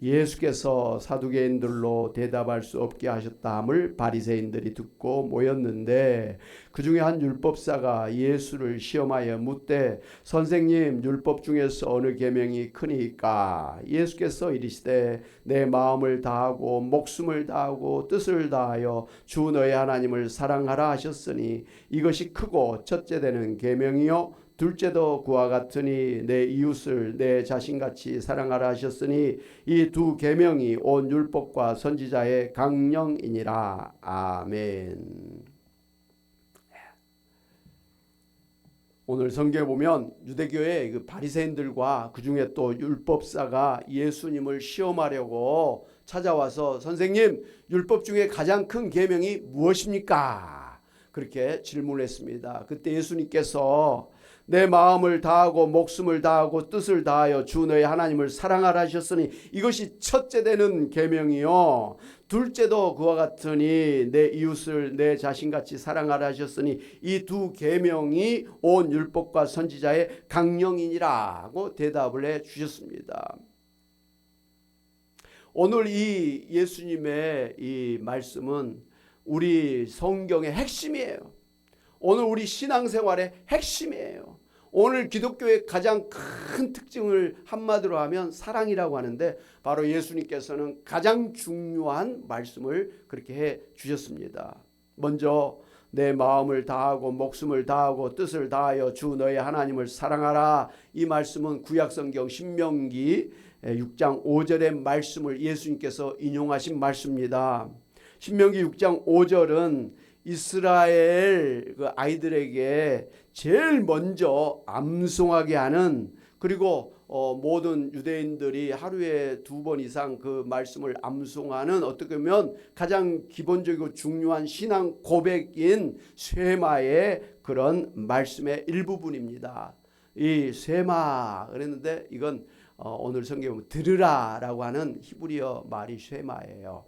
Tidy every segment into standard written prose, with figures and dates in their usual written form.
예수께서 사두개인들로 대답할 수 없게 하셨다함을 바리새인들이 듣고 모였는데 그 중에 한 율법사가 예수를 시험하여 묻되 선생님 율법 중에서 어느 계명이 크니까? 예수께서 이르시되 내 마음을 다하고 목숨을 다하고 뜻을 다하여 주 너의 하나님을 사랑하라 하셨으니 이것이 크고 첫째 되는 계명이요 둘째도 그와 같으니 내 이웃을 내 자신같이 사랑하라 하셨으니 이 두 계명이 온 율법과 선지자의 강령이니라. 아멘. 오늘 성경에 보면 유대교의 그 바리새인들과 그 중에 또 율법사가 예수님을 시험하려고 찾아와서 선생님 율법 중에 가장 큰 계명이 무엇입니까? 그렇게 질문을 했습니다. 그때 예수님께서 내 마음을 다하고 목숨을 다하고 뜻을 다하여 주 너의 하나님을 사랑하라 하셨으니 이것이 첫째 되는 계명이요 둘째도 그와 같으니 내 이웃을 내 자신같이 사랑하라 하셨으니 이 두 계명이 온 율법과 선지자의 강령이니라고 대답을 해 주셨습니다. 오늘 이 예수님의 이 말씀은 우리 성경의 핵심이에요. 오늘 우리 신앙생활의 핵심이에요. 오늘 기독교의 가장 큰 특징을 한마디로 하면 사랑이라고 하는데 바로 예수님께서는 가장 중요한 말씀을 그렇게 해 주셨습니다. 먼저 내 마음을 다하고 목숨을 다하고 뜻을 다하여 주 너의 하나님을 사랑하라. 이 말씀은 구약성경 신명기 6장 5절의 말씀을 예수님께서 인용하신 말씀입니다. 신명기 6장 5절은 이스라엘 그 아이들에게 제일 먼저 암송하게 하는 그리고 모든 유대인들이 하루에 2번 이상 그 말씀을 암송하는 어떻게 보면 가장 기본적이고 중요한 신앙 고백인 쇠마의 그런 말씀의 일부분입니다. 이 쇠마 그랬는데 이건 오늘 성경에 보면 들으라라고 하는 히브리어 말이 쇠마예요.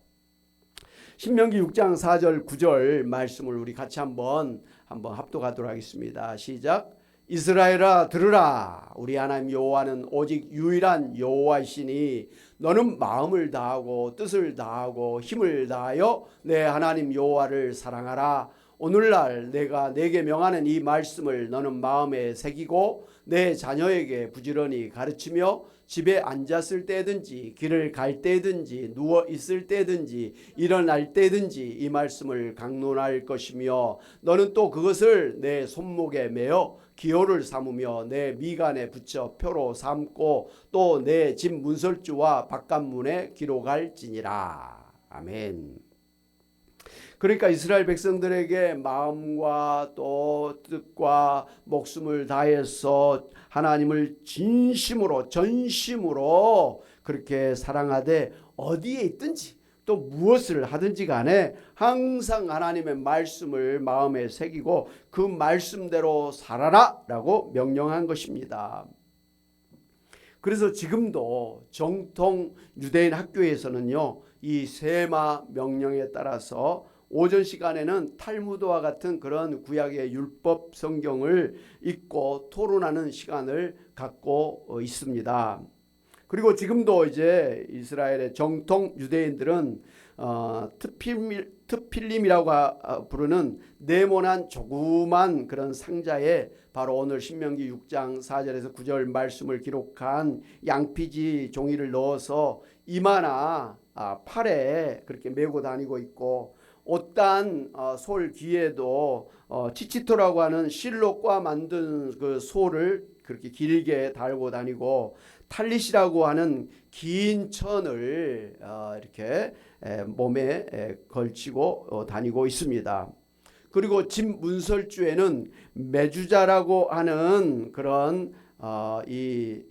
신명기 6장 4절 9절 말씀을 우리 같이 한번 합독하도록 하겠습니다. 시작. 이스라엘아 들으라. 우리 하나님 여호와는 오직 유일한 여호와이시니 너는 마음을 다하고 뜻을 다하고 힘을 다하여 내 하나님 여호와를 사랑하라. 오늘날 내가 내게 명하는 이 말씀을 너는 마음에 새기고 내 자녀에게 부지런히 가르치며 집에 앉았을 때든지 길을 갈 때든지 누워 있을 때든지 일어날 때든지 이 말씀을 강론할 것이며 너는 또 그것을 내 손목에 매어 기호를 삼으며 내 미간에 붙여 표로 삼고 또 내 집 문설주와 바깥문에 기록할지니라. 아멘. 그러니까 이스라엘 백성들에게 마음과 또 뜻과 목숨을 다해서 하나님을 진심으로 전심으로 그렇게 사랑하되 어디에 있든지 또 무엇을 하든지 간에 항상 하나님의 말씀을 마음에 새기고 그 말씀대로 살아라 라고 명령한 것입니다. 그래서 지금도 정통 유대인 학교에서는요 이 세마 명령에 따라서 오전 시간에는 탈무드와 같은 그런 구약의 율법 성경을 읽고 토론하는 시간을 갖고 있습니다. 그리고 지금도 이제 이스라엘의 정통 유대인들은 트필림이라고 부르는 네모난 조그만 그런 상자에 바로 오늘 신명기 6장 4절에서 9절 말씀을 기록한 양피지 종이를 넣어서 이마나 팔에 그렇게 메고 다니고 있고 옷단 솔 귀에도 치치토라고 하는 실로 꽈 만든 그 솔을 그렇게 길게 달고 다니고 탈릿이라고 하는 긴 천을 이렇게 몸에 걸치고 다니고 있습니다. 그리고 집 문설주에는 메주자라고 하는 그런 이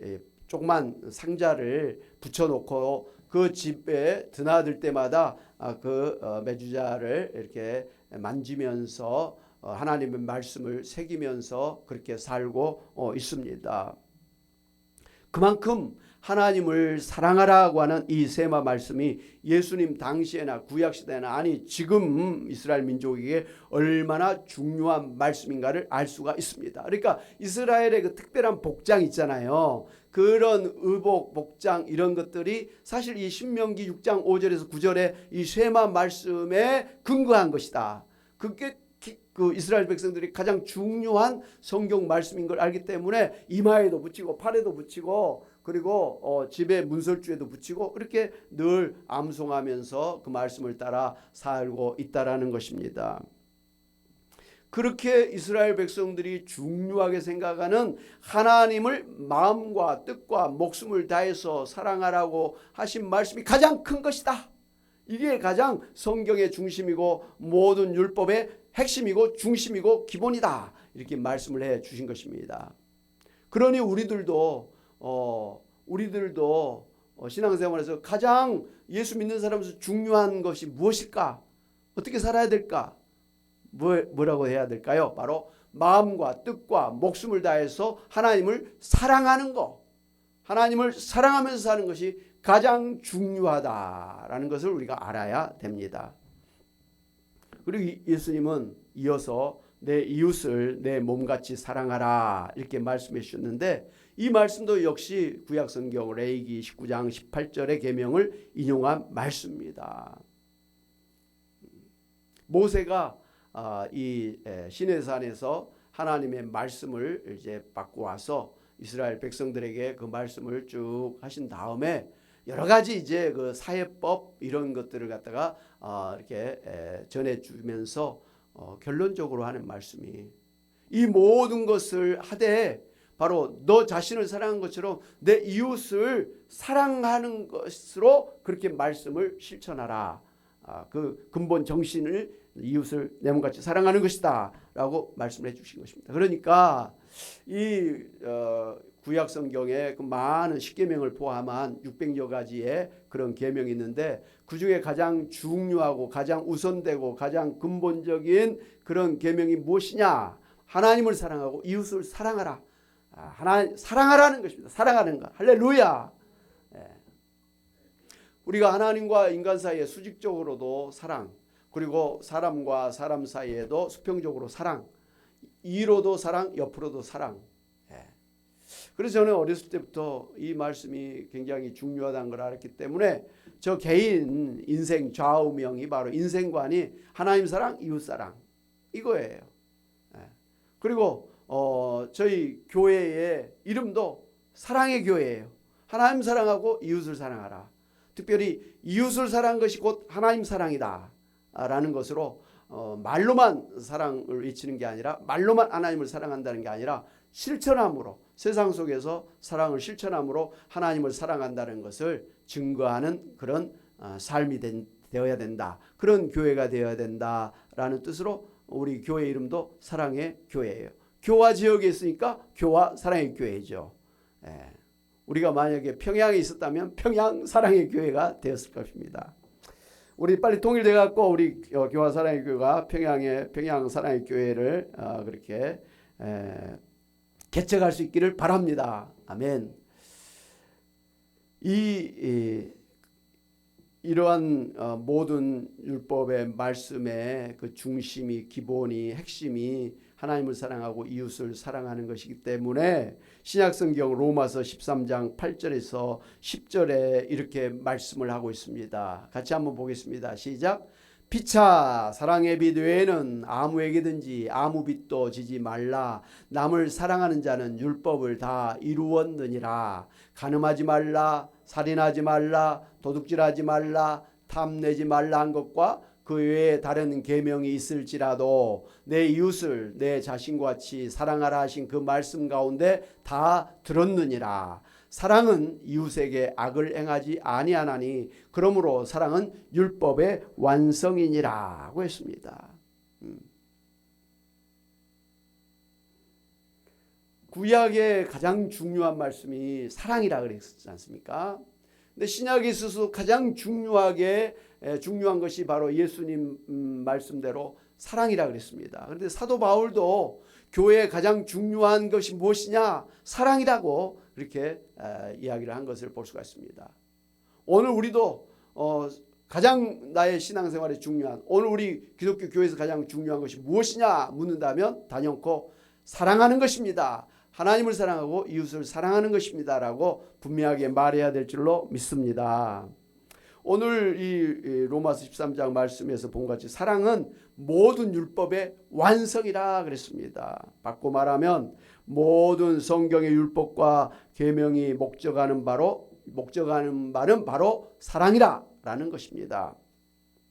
조그만 상자를 붙여놓고 그 집에 드나들 때마다 그 메주자를 이렇게 만지면서 하나님의 말씀을 새기면서 그렇게 살고 있습니다. 그만큼 하나님을 사랑하라고 하는 이 세마 말씀이 예수님 당시에나 구약시대나 아니 지금 이스라엘 민족에게 얼마나 중요한 말씀인가를 알 수가 있습니다. 그러니까 이스라엘의 그 특별한 복장 있잖아요. 그런 의복, 복장 이런 것들이 사실 이 신명기 6장 5절에서 9절에 이 쉐마 말씀에 근거한 것이다. 그게 그 이스라엘 백성들이 가장 중요한 성경 말씀인 걸 알기 때문에 이마에도 붙이고 팔에도 붙이고 그리고 집에 문설주에도 붙이고 이렇게 늘 암송하면서 그 말씀을 따라 살고 있다라는 것입니다. 그렇게 이스라엘 백성들이 중요하게 생각하는 하나님을 마음과 뜻과 목숨을 다해서 사랑하라고 하신 말씀이 가장 큰 것이다. 이게 가장 성경의 중심이고 모든 율법의 핵심이고 중심이고 기본이다. 이렇게 말씀을 해 주신 것입니다. 그러니 우리들도 신앙생활에서 가장 예수 믿는 사람에서 중요한 것이 무엇일까? 어떻게 살아야 될까? 뭐라고 해야 될까요? 바로 마음과 뜻과 목숨을 다해서 하나님을 사랑하는 것. 하나님을 사랑하면서 사는 것이 가장 중요하다라는 것을 우리가 알아야 됩니다. 그리고 예수님은 이어서 내 이웃을 내 몸같이 사랑하라 이렇게 말씀해 주셨는데 이 말씀도 역시 구약성경 레위기 19장 18절의 계명을 인용한 말씀입니다. 모세가 이 시내산에서 하나님의 말씀을 이제 받고 와서 이스라엘 백성들에게 그 말씀을 쭉 하신 다음에 여러 가지 이제 그 사회법 이런 것들을 갖다가 이렇게 전해주면서 결론적으로 하는 말씀이 이 모든 것을 하되 바로 너 자신을 사랑한 것처럼 내 이웃을 사랑하는 것으로 그렇게 말씀을 실천하라. 그 근본 정신을 이웃을 내 몸같이 사랑하는 것이다 라고 말씀을 해주신 것입니다. 그러니까 이 구약 성경에 그 많은 십계명을 포함한 600여 가지의 그런 계명이 있는데 그중에 가장 중요하고 가장 우선되고 가장 근본적인 그런 계명이 무엇이냐? 하나님을 사랑하고 이웃을 사랑하라. 하나님 사랑하라는 것입니다. 사랑하는 것. 할렐루야. 우리가 하나님과 인간 사이에 수직적으로도 사랑, 그리고 사람과 사람 사이에도 수평적으로 사랑, 이로도 사랑, 옆으로도 사랑. 그래서 저는 어렸을 때부터 이 말씀이 굉장히 중요하다는 걸 알았기 때문에 저 개인 인생 좌우명이 바로 인생관이 하나님 사랑, 이웃 사랑 이거예요. 그리고 저희 교회의 이름도 사랑의 교회예요. 하나님 사랑하고 이웃을 사랑하라. 특별히 이웃을 사랑한 것이 곧 하나님 사랑이다 라는 것으로 말로만 사랑을 외치는 게 아니라 말로만 하나님을 사랑한다는 게 아니라 실천함으로 세상 속에서 사랑을 실천함으로 하나님을 사랑한다는 것을 증거하는 그런 삶이 되어야 된다. 그런 교회가 되어야 된다라는 뜻으로 우리 교회 이름도 사랑의 교회예요. 교화 지역에 있으니까 교화 사랑의 교회죠. 우리가 만약에 평양에 있었다면 평양 사랑의 교회가 되었을 것입니다. 우리 빨리 통일돼 갖고 우리 교화 사랑의 교회가 평양 사랑의 교회를 그렇게 개척할 수 있기를 바랍니다. 아멘. 이러한 모든 율법의 말씀의 그 중심이 기본이 핵심이 하나님을 사랑하고 이웃을 사랑하는 것이기 때문에 신약성경 로마서 13장 8절에서 10절에 이렇게 말씀을 하고 있습니다. 같이 한번 보겠습니다. 시작. 피차 사랑의 빛 외에는 아무에게든지 아무 빛도 지지 말라. 남을 사랑하는 자는 율법을 다 이루었느니라. 간음하지 말라, 살인하지 말라, 도둑질하지 말라, 탐내지 말라 한 것과 그 외에 다른 계명이 있을지라도 내 이웃을 내 자신과 같이 사랑하라 하신 그 말씀 가운데 다 들었느니라. 사랑은 이웃에게 악을 행하지 아니하나니 그러므로 사랑은 율법의 완성이니라고 했습니다. 구약의 가장 중요한 말씀이 사랑이라 그랬지 않습니까? 근데 신약에 있어서 가장 중요한 것이 바로 예수님 말씀대로 사랑이라 그랬습니다. 그런데 사도 바울도 교회의 가장 중요한 것이 무엇이냐? 사랑이라고 그렇게 이야기를 한 것을 볼 수가 있습니다. 오늘 우리도 가장 나의 신앙생활에 중요한 오늘 우리 기독교 교회에서 가장 중요한 것이 무엇이냐 묻는다면 단연코 사랑하는 것입니다. 하나님을 사랑하고 이웃을 사랑하는 것입니다라고 분명하게 말해야 될 줄로 믿습니다. 오늘 이 로마서 13장 말씀에서 본 것 같이 사랑은 모든 율법의 완성이라 그랬습니다. 바꿔 말하면 모든 성경의 율법과 계명이 목적하는 바는 바로 사랑이라라는 것입니다.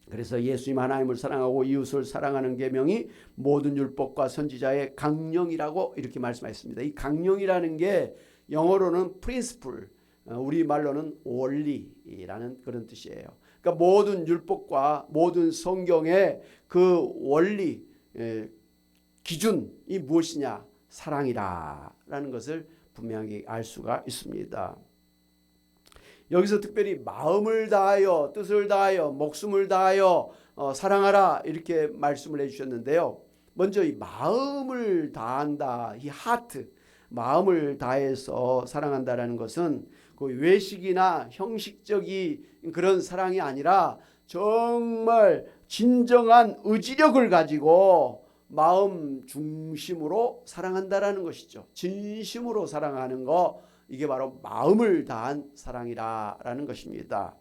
그래서 예수님 하나님을 사랑하고 이웃을 사랑하는 계명이 모든 율법과 선지자의 강령이라고 이렇게 말씀하셨습니다. 이 강령이라는 게 영어로는 principle, 우리말로는 원리라는 그런 뜻이에요. 그러니까 모든 율법과 모든 성경의 그 원리, 기준이 무엇이냐? 사랑이라는 것을 분명히 알 수가 있습니다. 여기서 특별히 마음을 다하여 뜻을 다하여 목숨을 다하여 사랑하라 이렇게 말씀을 해주셨는데요. 먼저 이 마음을 다한다, 이 하트, 마음을 다해서 사랑한다라는 것은 그 외식이나 형식적인 그런 사랑이 아니라 정말 진정한 의지력을 가지고 마음 중심으로 사랑한다라는 것이죠. 진심으로 사랑하는 거, 이게 바로 마음을 다한 사랑이라는 것입니다.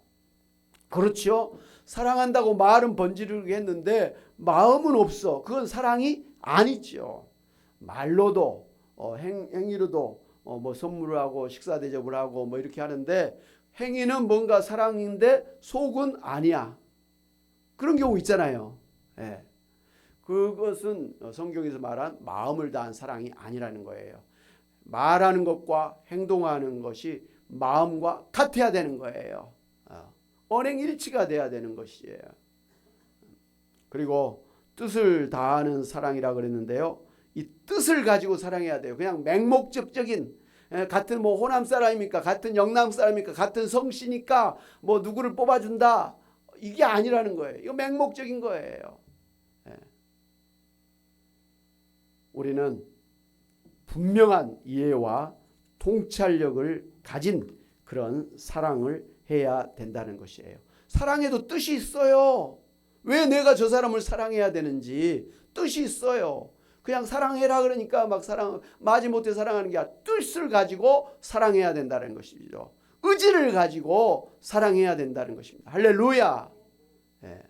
그렇죠? 사랑한다고 말은 번지르르 했는데 마음은 없어. 그건 사랑이 아니죠. 말로도 행위로도 뭐 선물을 하고 식사 대접을 하고 뭐 이렇게 하는데 행위는 뭔가 사랑인데 속은 아니야. 그런 경우 있잖아요. 예. 그것은 성경에서 말한 마음을 다한 사랑이 아니라는 거예요. 말하는 것과 행동하는 것이 마음과 같아야 되는 거예요. 언행일치가 돼야 되는 것이에요. 그리고 뜻을 다하는 사랑이라고 그랬는데요. 이 뜻을 가지고 사랑해야 돼요. 그냥 맹목적인 같은 뭐 호남 사람입니까? 같은 영남 사람입니까? 같은 성씨니까 뭐 누구를 뽑아준다. 이게 아니라는 거예요. 이거 맹목적인 거예요. 우리는 분명한 이해와 통찰력을 가진 그런 사랑을 해야 된다는 것이에요. 사랑에도 뜻이 있어요. 왜 내가 저 사람을 사랑해야 되는지 뜻이 있어요. 그냥 사랑해라 그러니까 막 마지못해 사랑하는 게 아니라 뜻을 가지고 사랑해야 된다는 것이죠. 의지를 가지고 사랑해야 된다는 것입니다. 할렐루야. 예.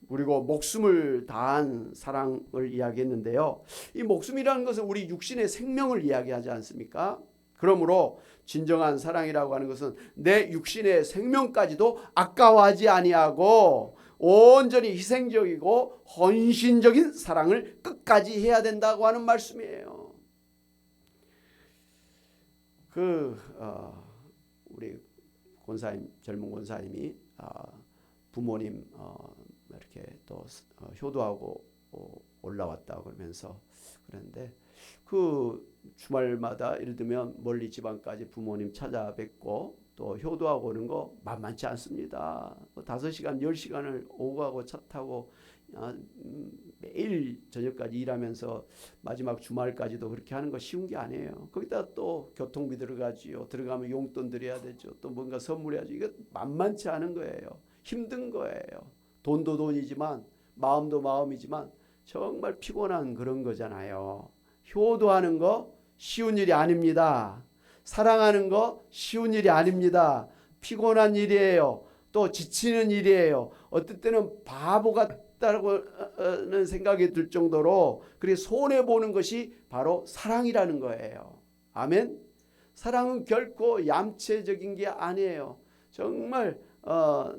그리고 목숨을 다한 사랑을 이야기했는데요. 이 목숨이라는 것은 우리 육신의 생명을 이야기하지 않습니까? 그러므로 진정한 사랑이라고 하는 것은 내 육신의 생명까지도 아까워하지 아니하고 온전히 희생적이고 헌신적인 사랑을 끝까지 해야 된다고 하는 말씀이에요. 우리 권사님, 젊은 권사님이 부모님 이렇게 또 효도하고 올라왔다 그러면서 그런데 그 주말마다 예를 들면 멀리 지방까지 부모님 찾아뵙고 또 효도하고 오는 거 만만치 않습니다. 5시간 10시간을 오고 가고 차 타고 매일 저녁까지 일하면서 마지막 주말까지도 그렇게 하는 거 쉬운 게 아니에요. 거기다 또 교통비 들어가지요. 들어가면 용돈 드려야 되죠. 또 뭔가 선물해야죠. 이거 만만치 않은 거예요. 힘든 거예요. 돈도 돈이지만 마음도 마음이지만 정말 피곤한 그런 거잖아요. 효도하는 거 쉬운 일이 아닙니다. 사랑하는 거 쉬운 일이 아닙니다. 피곤한 일이에요. 또 지치는 일이에요. 어떨 때는 바보 같다는 생각이 들 정도로 그렇게 손해보는 것이 바로 사랑이라는 거예요. 아멘. 사랑은 결코 얌체적인 게 아니에요. 정말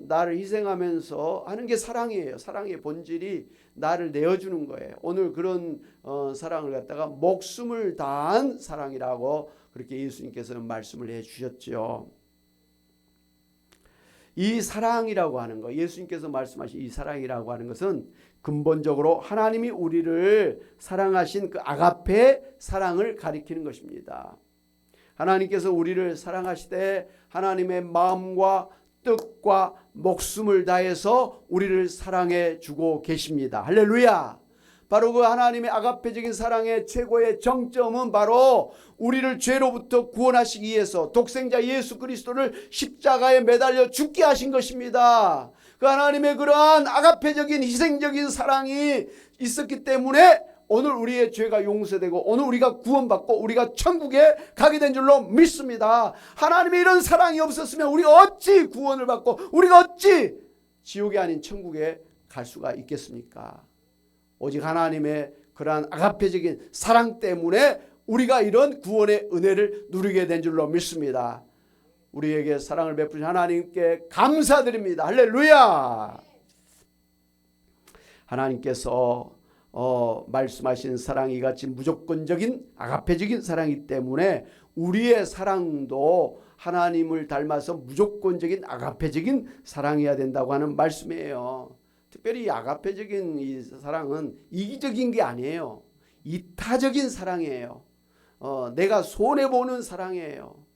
나를 희생하면서 하는 게 사랑이에요. 사랑의 본질이 나를 내어주는 거예요. 오늘 그런 사랑을 갖다가 목숨을 다한 사랑이라고 그렇게 예수님께서는 말씀을 해주셨죠. 이 사랑이라고 하는 거, 예수님께서 말씀하신 이 사랑이라고 하는 것은 근본적으로 하나님이 우리를 사랑하신 그 아가페 사랑을 가리키는 것입니다. 하나님께서 우리를 사랑하시되 하나님의 마음과 뜻과 목숨을 다해서 우리를 사랑해 주고 계십니다. 할렐루야. 바로 그 하나님의 아가페적인 사랑의 최고의 정점은 바로 우리를 죄로부터 구원하시기 위해서 독생자 예수 그리스도를 십자가에 매달려 죽게 하신 것입니다. 그 하나님의 그러한 아가페적인 희생적인 사랑이 있었기 때문에 오늘 우리의 죄가 용서되고 오늘 우리가 구원받고 우리가 천국에 가게 된 줄로 믿습니다. 하나님의 이런 사랑이 없었으면 우리가 어찌 구원을 받고 우리가 어찌 지옥이 아닌 천국에 갈 수가 있겠습니까? 오직 하나님의 그러한 아가페적인 사랑 때문에 우리가 이런 구원의 은혜를 누리게 된 줄로 믿습니다. 우리에게 사랑을 베푸신 하나님께 감사드립니다. 할렐루야. 하나님께서 말씀하신 사랑이 이같이 무조건적인 아가페적인 사랑이기 때문에 우리의 사랑도 하나님을 닮아서 무조건적인 아가페적인 사랑이어야 된다고 하는 말씀이에요. 특별히 이 아가페적인 이 사랑은 이기적인 게 아니에요. 이타적인 사랑이에요. 내가 손해보는 사랑이에요.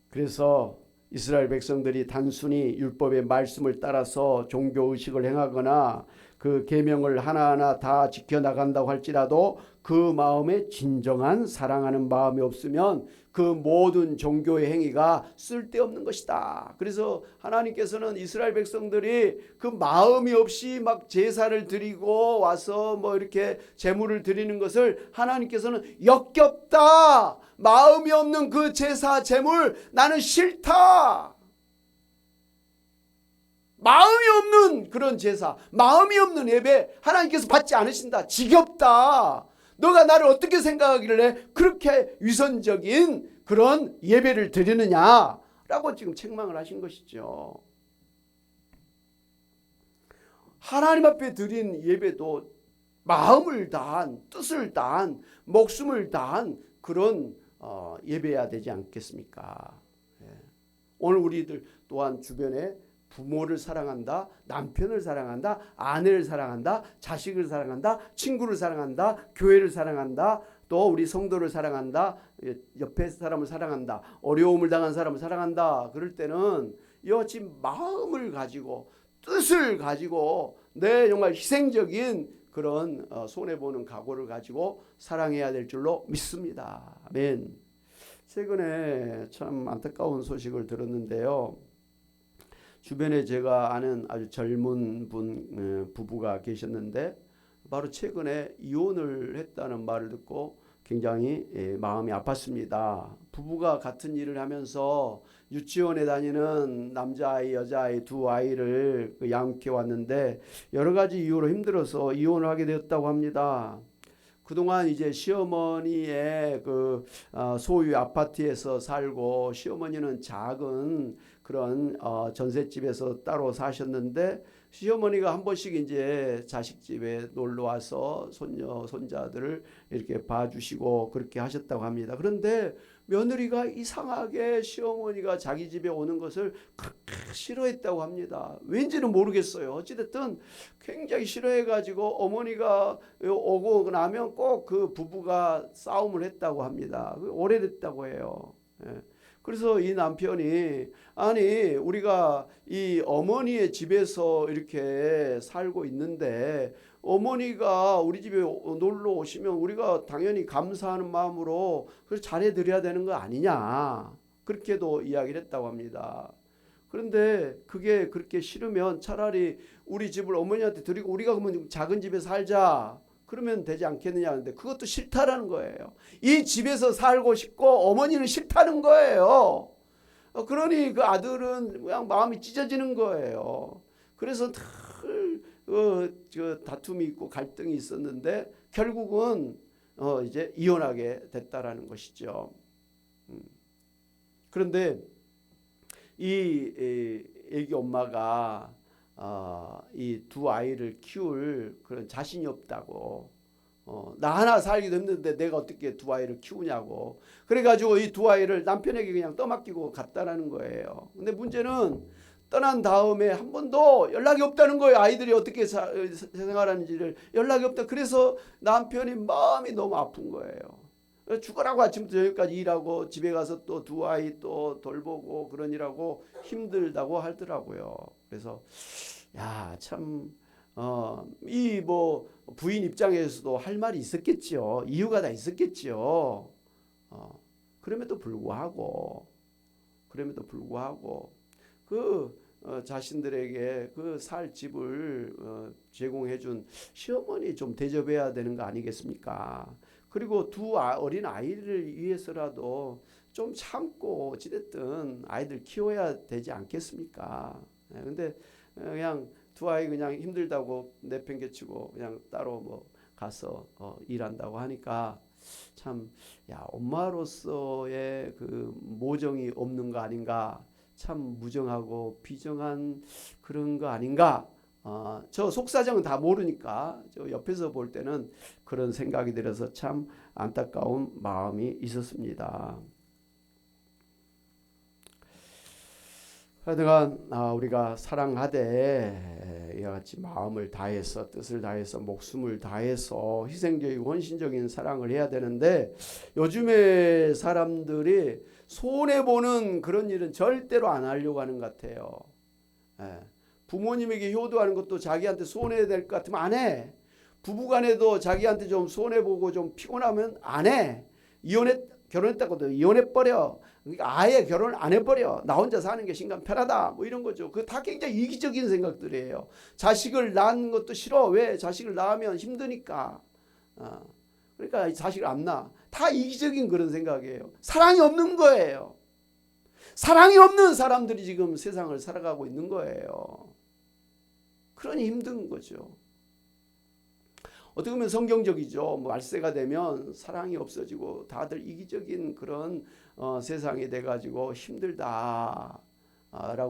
그래서 이스라엘 백성들이 단순히 율법의 말씀을 따라서 종교의식을 행하거나 그 계명을 하나하나 다 지켜나간다고 할지라도 그 마음에 진정한 사랑하는 마음이 없으면 그 모든 종교의 행위가 쓸데없는 것이다. 그래서 하나님께서는 이스라엘 백성들이 그 마음이 없이 막 제사를 드리고 와서 뭐 이렇게 제물을 드리는 것을 하나님께서는 역겹다. 마음이 없는 그 제사 제물 나는 싫다. 마음이 없는 그런 제사, 마음이 없는 예배 하나님께서 받지 않으신다. 지겹다. 너가 나를 어떻게 생각하길래 그렇게 위선적인 그런 예배를 드리느냐라고 지금 책망을 하신 것이죠. 하나님 앞에 드린 예배도 마음을 다한, 뜻을 다한, 목숨을 다한 그런 예배해야 되지 않겠습니까? 오늘 우리들 또한 주변에 부모를 사랑한다, 남편을 사랑한다, 아내를 사랑한다, 자식을 사랑한다, 친구를 사랑한다, 교회를 사랑한다, 또 우리 성도를 사랑한다, 옆에 사람을 사랑한다, 어려움을 당한 사람을 사랑한다. 그럴 때는 이같이 마음을 가지고 뜻을 가지고 내 정말 희생적인 그런 손해보는 각오를 가지고 사랑해야 될 줄로 믿습니다. 아멘. 최근에 참 안타까운 소식을 들었는데요. 주변에 제가 아는 아주 젊은 부부가 계셨는데 바로 최근에 이혼을 했다는 말을 듣고 굉장히 마음이 아팠습니다. 부부가 같은 일을 하면서 유치원에 다니는 남자아이 여자아이 두 아이를 양육해 왔는데 여러 가지 이유로 힘들어서 이혼을 하게 되었다고 합니다. 그동안 이제 시어머니의 그 소유 아파트에서 살고 시어머니는 작은 그런 전셋집에서 따로 사셨는데 시어머니가 한 번씩 이제 자식집에 놀러 와서 손녀 손자들을 이렇게 봐주시고 그렇게 하셨다고 합니다. 그런데 며느리가 이상하게 시어머니가 자기 집에 오는 것을 그렇게 싫어했다고 합니다. 왠지는 모르겠어요. 어찌됐든 굉장히 싫어해가지고 어머니가 오고 나면 꼭 그 부부가 싸움을 했다고 합니다. 오래됐다고 해요. 그래서 이 남편이 아니 우리가 이 어머니의 집에서 이렇게 살고 있는데 어머니가 우리 집에 놀러 오시면 우리가 당연히 감사하는 마음으로 그걸 잘해드려야 되는 거 아니냐 그렇게도 이야기를 했다고 합니다. 그런데 그게 그렇게 싫으면 차라리 우리 집을 어머니한테 드리고 우리가 그러면 작은 집에 살자 그러면 되지 않겠느냐 하는데 그것도 싫다라는 거예요. 이 집에서 살고 싶고 어머니는 싫다는 거예요. 그러니 그 아들은 그냥 마음이 찢어지는 거예요. 그래서 늘 다툼이 있고 갈등이 있었는데 결국은 이제 이혼하게 됐다라는 것이죠. 그런데 이 애기 엄마가 이 두 아이를 키울 그런 자신이 없다고 나 하나 살기도 힘든데 내가 어떻게 두 아이를 키우냐고 그래가지고 이 두 아이를 남편에게 그냥 떠맡기고 갔다라는 거예요. 근데 문제는 떠난 다음에 한 번도 연락이 없다는 거예요. 아이들이 어떻게 생활하는지를 연락이 없다. 그래서 남편이 마음이 너무 아픈 거예요. 죽으라고 아침부터 저녁까지 일하고 집에 가서 또 두 아이 또 돌보고 그러느라고 힘들다고 하더라고요. 그래서 야, 참 이 뭐 부인 입장에서도 할 말이 있었겠지요. 이유가 다 있었겠지요. 그럼에도 불구하고 그 자신들에게 그 살 집을 제공해 준 시어머니 좀 대접해야 되는 거 아니겠습니까? 그리고 두 어린 아이를 위해서라도 좀 참고 어찌됐든 아이들 키워야 되지 않겠습니까? 근데 그냥 두 아이 그냥 힘들다고 내팽개치고 그냥 따로 뭐 가서 일한다고 하니까 참, 야, 엄마로서의 그 모정이 없는 거 아닌가? 참 무정하고 비정한 그런 거 아닌가? 저 속사정은 다 모르니까 저 옆에서 볼 때는 그런 생각이 들어서 참 안타까운 마음이 있었습니다. 하여간 우리가 사랑하되 이와 같이 마음을 다해서 뜻을 다해서 목숨을 다해서 희생적이고 헌신적인 사랑을 해야 되는데 요즘에 사람들이 손해보는 그런 일은 절대로 안 하려고 하는 것 같아요. 부모님에게 효도하는 것도 자기한테 손해될 것 같으면 안 해. 부부간에도 자기한테 좀 손해보고 좀 피곤하면 안 해. 결혼했다고도 이혼해버려. 그러니까 아예 결혼을 안 해버려. 나 혼자 사는 게 신간 편하다. 뭐 이런 거죠. 그거 다 굉장히 이기적인 생각들이에요. 자식을 낳는 것도 싫어. 왜? 자식을 낳으면 힘드니까. 그러니까 자식을 안 낳아. 다 이기적인 그런 생각이에요. 사랑이 없는 거예요. 사랑이 없는 사람들이 지금 세상을 살아가고 있는 거예요. 그러니 힘든 거죠. 어떻게 보면 성경적이죠. 말세가 되면 사랑이 없어지고 다들 이기적인 그런 세상이 돼가지고 힘들다라고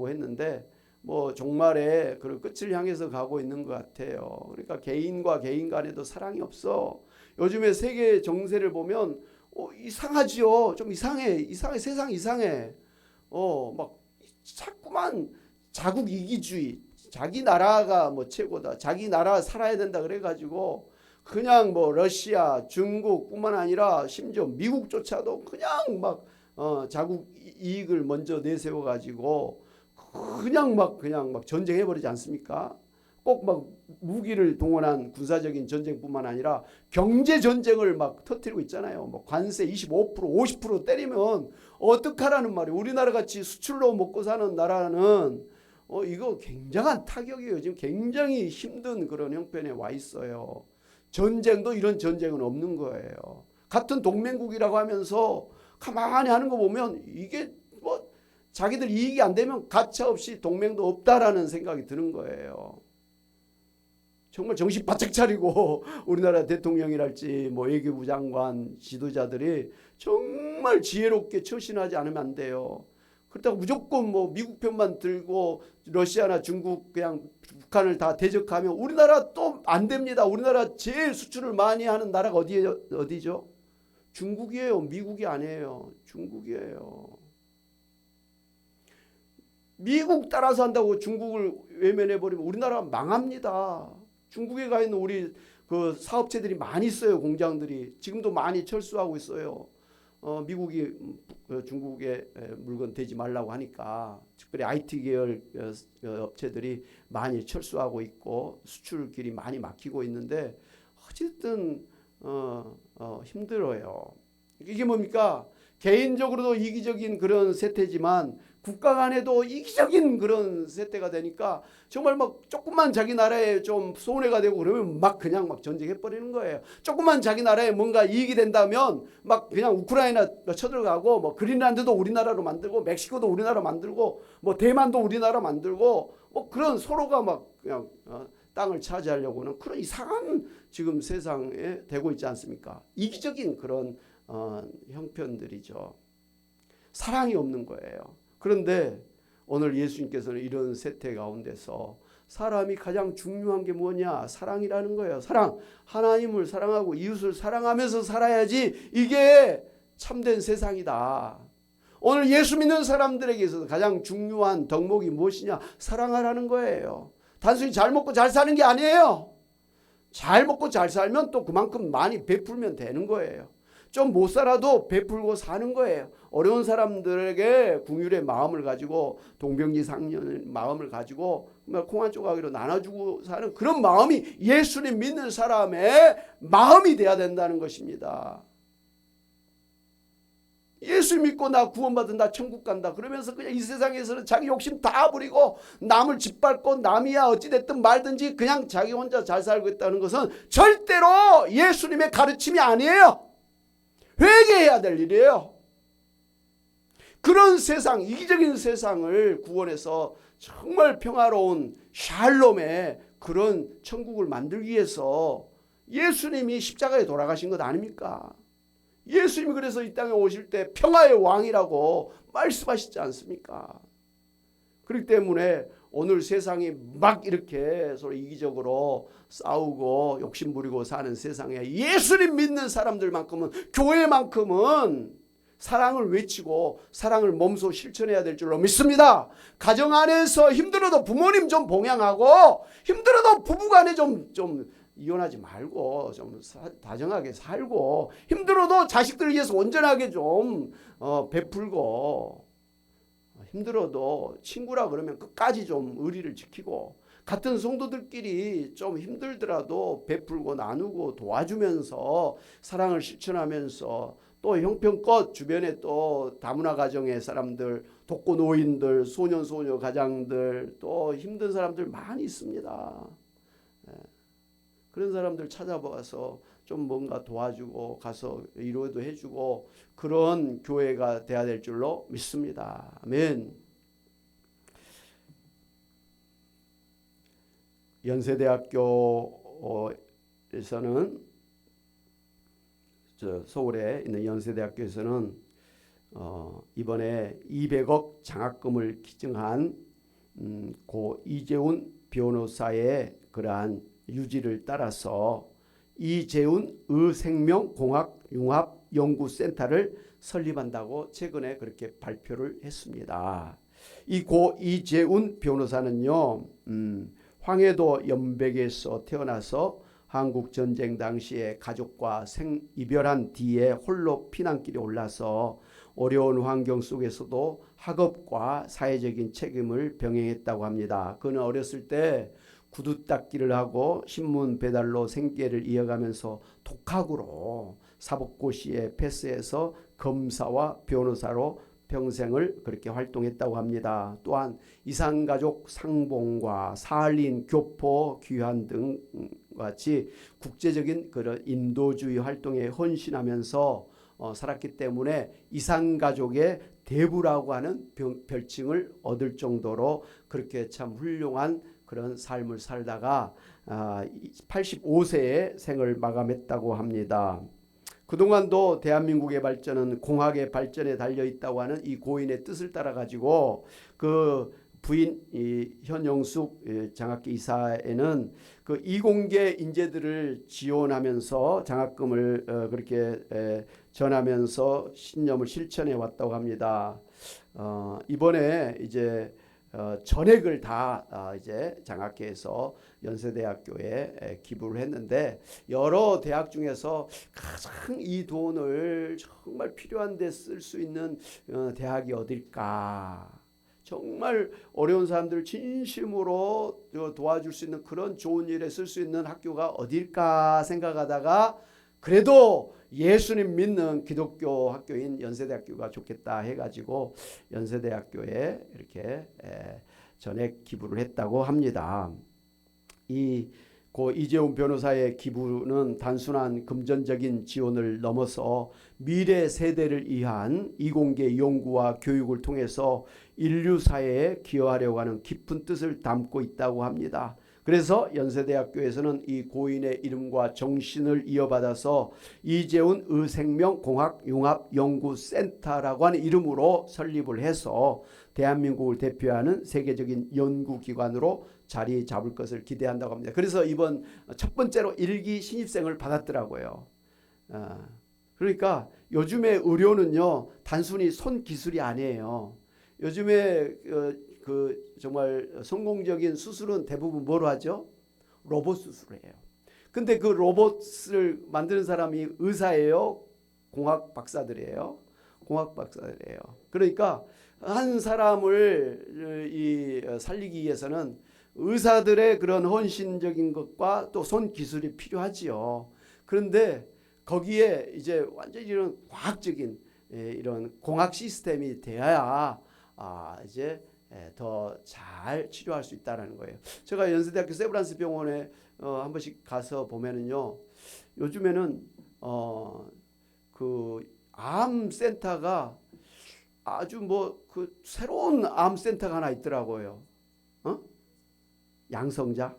했는데 뭐 종말에 그런 끝을 향해서 가고 있는 것 같아요. 그러니까 개인과 개인 간에도 사랑이 없어. 요즘에 세계 정세를 보면 이상하지요. 좀 이상해. 세상 이상해. 막 자꾸만 자국 이기주의. 자기 나라가 뭐 최고다. 자기 나라 살아야 된다 그래가지고 그냥 뭐 러시아, 중국뿐만 아니라 심지어 미국조차도 그냥 막 자국 이익을 먼저 내세워가지고 그냥 막 전쟁해버리지 않습니까? 꼭 막 무기를 동원한 군사적인 전쟁뿐만 아니라 경제 전쟁을 막 터뜨리고 있잖아요. 뭐 관세 25%, 50% 때리면 어떡하라는 말이에요. 우리나라 같이 수출로 먹고 사는 나라는 이거 굉장한 타격이에요. 지금 굉장히 힘든 그런 형편에 와 있어요. 전쟁도 이런 전쟁은 없는 거예요. 같은 동맹국이라고 하면서 가만히 하는 거 보면 이게 뭐 자기들 이익이 안 되면 가차없이 동맹도 없다라는 생각이 드는 거예요. 정말 정신 바짝 차리고 우리나라 대통령이랄지 뭐 외교부 장관 지도자들이 정말 지혜롭게 처신하지 않으면 안 돼요. 그렇다고 무조건 뭐 미국 편만 들고 러시아나 중국 그냥 북한을 다 대적하면 우리나라 또 안 됩니다. 우리나라 제일 수출을 많이 하는 나라가 어디죠? 중국이에요. 미국이 아니에요. 중국이에요. 미국 따라서 한다고 중국을 외면해버리면 우리나라 망합니다. 중국에 가 있는 우리 그 사업체들이 많이 있어요. 공장들이 지금도 많이 철수하고 있어요. 미국이 중국에 물건 대지 말라고 하니까 특별히 IT 계열 업체들이 많이 철수하고 있고 수출길이 많이 막히고 있는데 어쨌든 힘들어요. 이게 뭡니까? 개인적으로도 이기적인 그런 세태지만 국가 간에도 이기적인 그런 세태가 되니까 정말 막 조금만 자기 나라에 좀 손해가 되고 그러면 그냥 전쟁해 버리는 거예요. 조금만 자기 나라에 뭔가 이익이 된다면 막 그냥 우크라이나 쳐들어가고 뭐 그린란드도 우리나라로 만들고 멕시코도 우리나라 만들고 뭐 대만도 우리나라 만들고 뭐 그런 서로가 막 그냥 땅을 차지하려고는 그런 이상한 지금 세상에 되고 있지 않습니까? 이기적인 그런 형편들이죠. 사랑이 없는 거예요. 그런데 오늘 예수님께서는 이런 세태 가운데서 사람이 가장 중요한 게 뭐냐? 사랑이라는 거예요. 사랑. 하나님을 사랑하고 이웃을 사랑하면서 살아야지 이게 참된 세상이다. 오늘 예수 믿는 사람들에게 있어서 가장 중요한 덕목이 무엇이냐? 사랑하라는 거예요. 단순히 잘 먹고 잘 사는 게 아니에요. 잘 먹고 잘 살면 또 그만큼 많이 베풀면 되는 거예요. 좀 못 살아도 베풀고 사는 거예요. 어려운 사람들에게 긍휼의 마음을 가지고 동병지상련의 마음을 가지고 콩 한 조각으로 나눠주고 사는 그런 마음이 예수님 믿는 사람의 마음이 돼야 된다는 것입니다. 예수 믿고 나 구원받은 나 천국 간다 그러면서 그냥 이 세상에서는 자기 욕심 다 부리고 남을 짓밟고 남이야 어찌됐든 말든지 그냥 자기 혼자 잘 살고 있다는 것은 절대로 예수님의 가르침이 아니에요. 회개해야 될 일이에요. 그런 세상, 이기적인 세상을 구원해서 정말 평화로운 샬롬의 그런 천국을 만들기 위해서 예수님이 십자가에 돌아가신 것 아닙니까? 예수님이 그래서 이 땅에 오실 때 평화의 왕이라고 말씀하시지 않습니까? 그렇기 때문에 오늘 세상이 막 이렇게 서로 이기적으로 싸우고 욕심부리고 사는 세상에 예수님 믿는 사람들만큼은, 교회만큼은 사랑을 외치고 사랑을 몸소 실천해야 될 줄로 믿습니다. 가정 안에서 힘들어도 부모님 좀 봉양하고, 힘들어도 부부간에 좀 이혼하지 말고 좀 다정하게 살고, 힘들어도 자식들을 위해서 온전하게 좀 베풀고, 힘들어도 친구라 그러면 끝까지 좀 의리를 지키고, 같은 성도들끼리 좀 힘들더라도 베풀고 나누고 도와주면서 사랑을 실천하면서, 또 형편껏 주변에 또 다문화 가정의 사람들, 독거 노인들, 소년 소녀 가장들, 또 힘든 사람들 많이 있습니다. 그런 사람들 찾아봐서 좀 뭔가 도와주고 가서 위로도 해주고, 그런 교회가 돼야 될 줄로 믿습니다. 아멘. 연세대학교에서는, 서울에 있는 연세대학교에서는 이번에 200억 장학금을 기증한 고 이재훈 변호사의 그러한 유지를 따라서 이재훈 의생명공학융합연구센터를 설립한다고 최근에 그렇게 발표를 했습니다. 이 고 이재훈 변호사는요, 황해도 연백에서 태어나서 한국 전쟁 당시에 가족과 이별한 뒤에 홀로 피난길에 올라서 어려운 환경 속에서도 학업과 사회적인 책임을 병행했다고 합니다. 그는 어렸을 때 구두 닦기를 하고 신문 배달로 생계를 이어가면서 독학으로 사법고시에 패스해서 검사와 변호사로 평생을 그렇게 활동했다고 합니다. 또한 이산가족 상봉과 사할린 교포 귀환 등 같이 국제적인 그런 인도주의 활동에 헌신하면서 살았기 때문에 이산가족의 대부라고 하는 별칭을 얻을 정도로 그렇게 참 훌륭한 그런 삶을 살다가 85세에 생을 마감했다고 합니다. 그동안도 대한민국의 발전은 공학의 발전에 달려있다고 하는 이 고인의 뜻을 따라 가지고, 그 부인 현영숙 장학계 이사에는 그 이공계 인재들을 지원하면서 장학금을 그렇게 전하면서 신념을 실천해 왔다고 합니다. 이번에 이제 전액을 다 이제 장학계에서 연세대학교에 기부를 했는데, 여러 대학 중에서 가장 이 돈을 정말 필요한 데 쓸 수 있는 대학이 어딜까? 정말 어려운 사람들을 진심으로 도와줄 수 있는 그런 좋은 일에 쓸 수 있는 학교가 어딜까 생각하다가, 그래도 예수님 믿는 기독교 학교인 연세대학교가 좋겠다 해가지고 연세대학교에 이렇게 전액 기부를 했다고 합니다. 고 이재훈 변호사의 기부는 단순한 금전적인 지원을 넘어서 미래 세대를 위한 이공계 연구와 교육을 통해서 인류 사회에 기여하려고 하는 깊은 뜻을 담고 있다고 합니다. 그래서 연세대학교에서는 이 고인의 이름과 정신을 이어받아서 이재훈 의생명공학융합연구센터라고 하는 이름으로 설립을 해서 대한민국을 대표하는 세계적인 연구기관으로 자리 잡을 것을 기대한다고 합니다. 그래서 이번 첫 번째로 1기 신입생을 받았더라고요. 그러니까 요즘에 의료는요, 단순히 손 기술이 아니에요. 요즘에 정말 성공적인 수술은 대부분 뭐로 하죠? 로봇 수술을 해요. 근데 그 로봇을 만드는 사람이 의사예요? 공학 박사들이에요? 공학 박사들이에요. 그러니까 한 사람을 살리기 위해서는 의사들의 그런 헌신적인 것과 또 손 기술이 필요하지요. 그런데 거기에 이제 완전히 이런 과학적인 이런 공학 시스템이 되어야 이제 더 잘 치료할 수 있다는 거예요. 제가 연세대학교 세브란스 병원에 한 번씩 가서 보면은요, 요즘에는 그 암 센터가 아주 뭐 그 새로운 암 센터가 하나 있더라고요. 양성자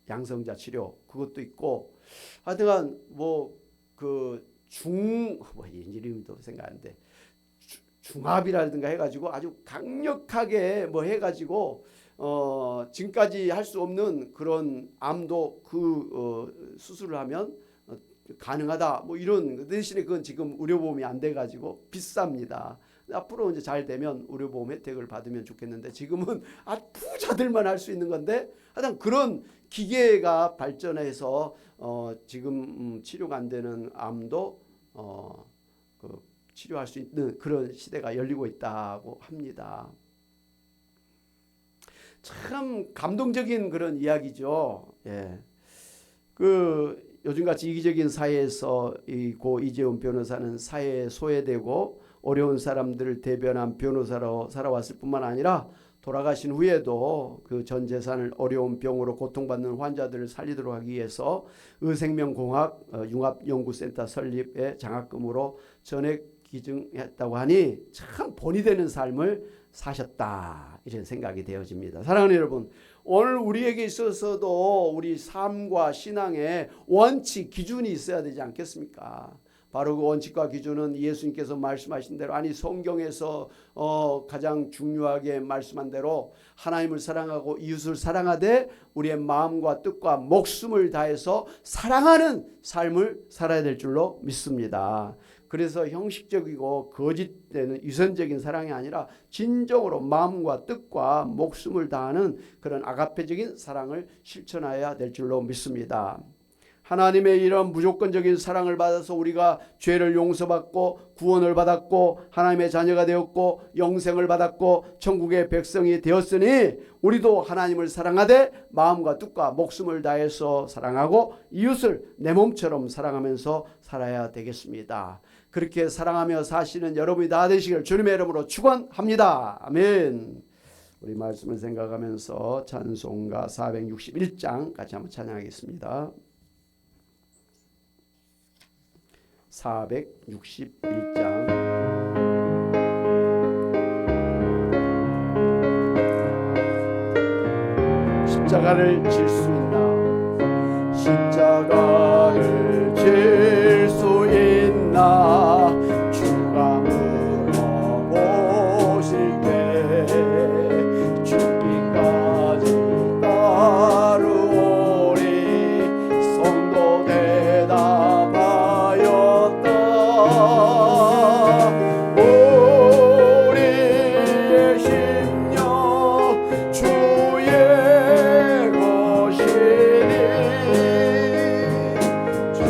양성자 치료 그것도 있고, 하여튼간 뭐 그 이름도 생각 안 돼. 중압이라든가 해가지고 아주 강력하게 뭐 해가지고 지금까지 할 수 없는 그런 암도 수술을 하면 가능하다. 뭐 이런 대신에 그건 지금 의료보험이 안 돼가지고 비쌉니다. 앞으로 이제 잘 되면 의료보험 혜택을 받으면 좋겠는데, 지금은 부자들만 할 수 있는 건데, 하여튼 그런 기계가 발전해서 지금 치료가 안 되는 암도 치료할 수 있는 그런 시대가 열리고 있다고 합니다. 참 감동적인 그런 이야기죠. 예. 요즘같이 이기적인 사회에서 고 이재훈 변호사는 사회에 소외되고 어려운 사람들을 대변한 변호사로 살아왔을 뿐만 아니라, 돌아가신 후에도 그 전 재산을 어려운 병으로 고통받는 환자들을 살리도록 하기 위해서 의생명공학 융합연구센터 설립의 장학금으로 전액 기증했다고 하니 참 본이 되는 삶을 사셨다, 이런 생각이 되어집니다. 사랑하는 여러분, 오늘 우리에게 있어서도 우리 삶과 신앙에 원칙, 기준이 있어야 되지 않겠습니까? 바로 그 원칙과 기준은 예수님께서 말씀하신 대로, 성경에서 가장 중요하게 말씀한 대로 하나님을 사랑하고 이웃을 사랑하되 우리의 마음과 뜻과 목숨을 다해서 사랑하는 삶을 살아야 될 줄로 믿습니다. 그래서 형식적이고 거짓되는 유선적인 사랑이 아니라 진정으로 마음과 뜻과 목숨을 다하는 그런 아가페적인 사랑을 실천해야 될 줄로 믿습니다. 하나님의 이런 무조건적인 사랑을 받아서 우리가 죄를 용서받고 구원을 받았고 하나님의 자녀가 되었고 영생을 받았고 천국의 백성이 되었으니, 우리도 하나님을 사랑하되 마음과 뜻과 목숨을 다해서 사랑하고 이웃을 내 몸처럼 사랑하면서 살아야 되겠습니다. 그렇게 사랑하며 사시는 여러분이 다 되시길 주님의 이름으로 축원합니다. 아멘. 우리 말씀을 생각하면서 찬송가 461장 같이 한번 찬양하겠습니다. 461장. 십자가를 질 수 있나? 십자가를 질 수 있나? 주가 물어보실 때 죽기까지 따르오리. 성도 대답하였다. 우리의 심령 주의 것이니. 주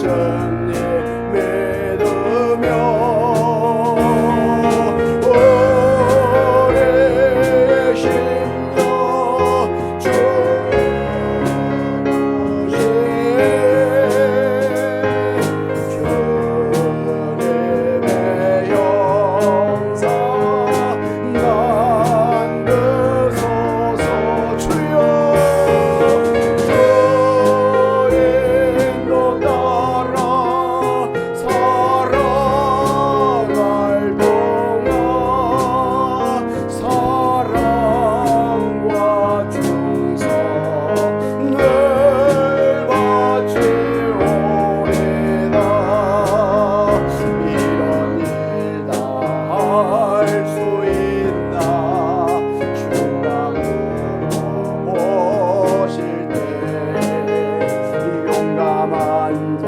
주님 믿으며 우리 심령 주님의 영상 만드소서. 주여 주인도 따라 살아갈 동안 사랑과 충성 늘 바치오리다. 이런 일 다 할 수 있나 주방으로 오실 때 용감한 자